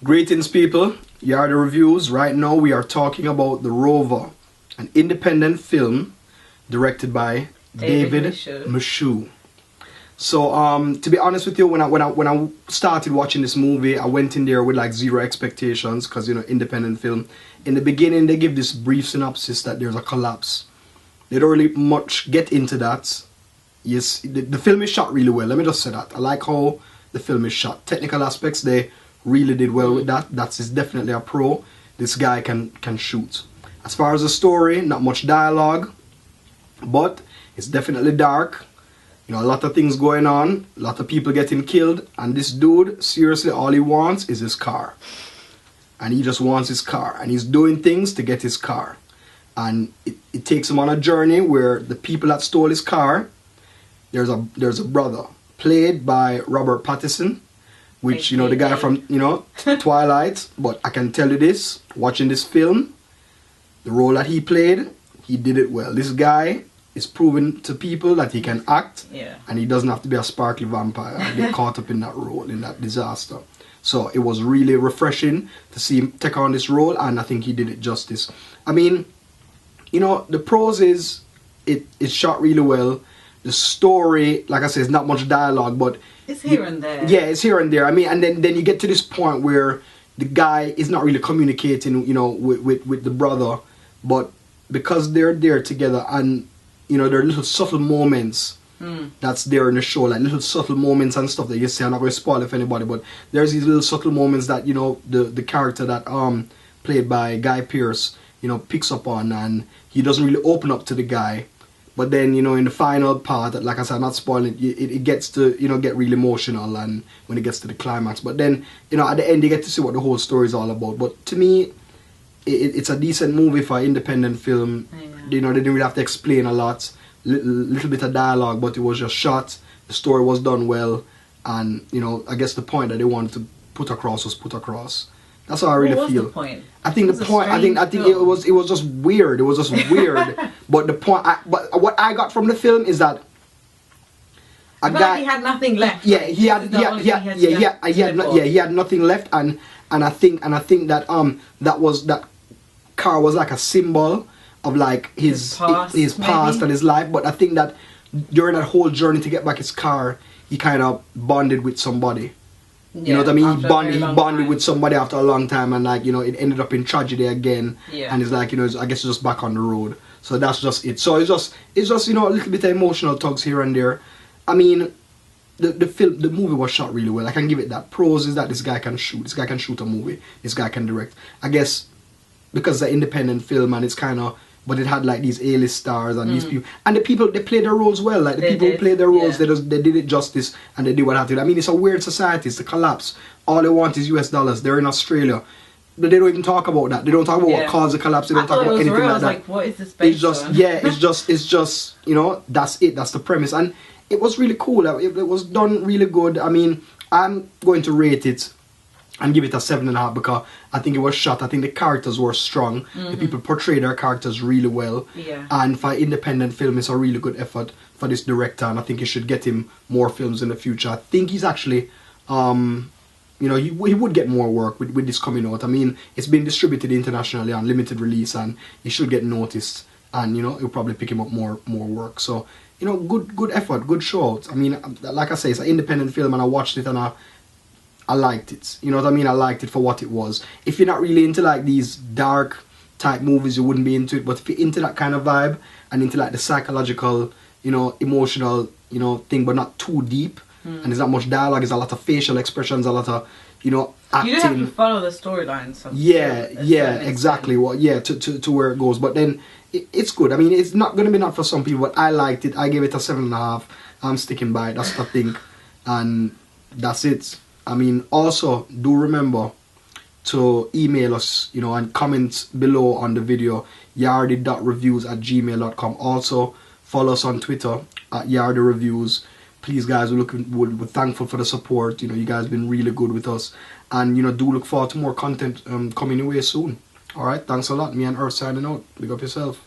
Greetings, people. Here are the reviews. Right now we are talking about The Rover, an independent film directed by David Michôd. So to be honest with you, when I started watching this movie, I went in there with like zero expectations because, you know, independent film. In the beginning they give this brief synopsis that there's a collapse. They don't really much get into that. Yes, the film is shot really well. Let me just say that. I like how the film is shot. Technical aspects, they really did well with that. That's definitely a pro. This guy can shoot. As far as the story, not much dialogue, but it's definitely dark. You know, a lot of things going on, a lot of people getting killed, and this dude, seriously, all he wants is his car. And he just wants his car, and he's doing things to get his car. And it takes him on a journey where the people that stole his car, there's a brother played by Robert Pattinson, which, you know, the guy from, you know, Twilight. But I can tell you this, watching this film, the role that he played, he did it well. This guy is proving to people that he can act, and he doesn't have to be a sparkly vampire and get caught up in that role, in that disaster. So it was really refreshing to see him take on this role, and I think he did it justice. I mean, you know, the pros is it's shot really well. The story, like I said, is not much dialogue, but it's here and there. Yeah, it's here and there. I mean, and then you get to this point where the guy is not really communicating, you know, with the brother, but because they're there together, and you know, there are little subtle moments that's there in the show, like little subtle moments and stuff that you say. I'm not going to spoil it for anybody, but there's these little subtle moments that, you know, the character that played by Pearce, you know, picks up on, and he doesn't really open up to the guy. But then, you know, in the final part, like I said, I'm not spoiling it, it gets to, you know, get really emotional, and when it gets to the climax. But then, you know, at the end you get to see what the whole story is all about. But to me, it's a decent movie for an independent film. You know, they didn't really have to explain a lot. Little bit of dialogue, but it was just shot. The story was done well, and, you know, I guess the point that they wanted to put across was put across. That's how I really feel. The point? I think the point. I think it was just weird. It was just weird. But the point. But what I got from the film is that a guy, like he had nothing left. Yeah, he had nothing left, and I think that that car was like a symbol of like his past and his life. But I think that during that whole journey to get back his car, he kind of bonded with somebody. You know what I mean? He bonded with somebody after a long time, and like, you know, it ended up in tragedy again. And it's like, you know, I guess it's just back on the road. So that's just it. So it's just you know, a little bit of emotional tugs here and there. I mean, the movie was shot really well. I can give it that. Pros is that this guy can shoot. This guy can shoot a movie. This guy can direct. I guess because it's an independent film, and it's kind of, but it had like these A-list stars and these people, and the people, they played their roles well. Like the people who played their roles, they did it justice, and they did what had to. I mean, it's a weird society. It's the collapse. All they want is US dollars. They're in Australia, but they don't even talk about that. They don't talk about what caused the collapse. They don't talk about anything like that. Like, what is this based on? It's just you know, that's it. That's the premise, and it was really cool. It was done really good. I mean, I'm going to rate it and give it a 7.5 because I think it was shot. I think the characters were strong. The people portrayed their characters really well. And for independent film, it's a really good effort for this director, and I think you should get him more films in the future. I think he's actually, you know, he would get more work with this coming out. I mean, it's been distributed internationally on limited release, and he should get noticed, and, you know, it'll probably pick him up more work. So, you know, good effort, good show. I mean, like I say, it's an independent film, and I watched it, and I liked it. You know what I mean? I liked it for what it was. If you're not really into like these dark type movies, you wouldn't be into it. But if you're into that kind of vibe, and into like the psychological, you know, emotional, you know, thing, but not too deep, and there's not much dialogue, there's a lot of facial expressions, a lot of, you know, acting. You don't have to follow the storyline. Exactly. Well, to where it goes. But then it's good. I mean, it's not going to be not for some people, but I liked it. I gave it a 7.5. I'm sticking by it. That's the thing, and that's it. I mean, also, do remember to email us, you know, and comment below on the video, yardi.reviews@gmail.com. Also, follow us on Twitter at yardireviews. Please, guys, we're thankful for the support. You know, you guys have been really good with us. And, you know, do look forward to more content coming your way soon. Alright, thanks a lot. Me and Earth signing out. Big up yourself.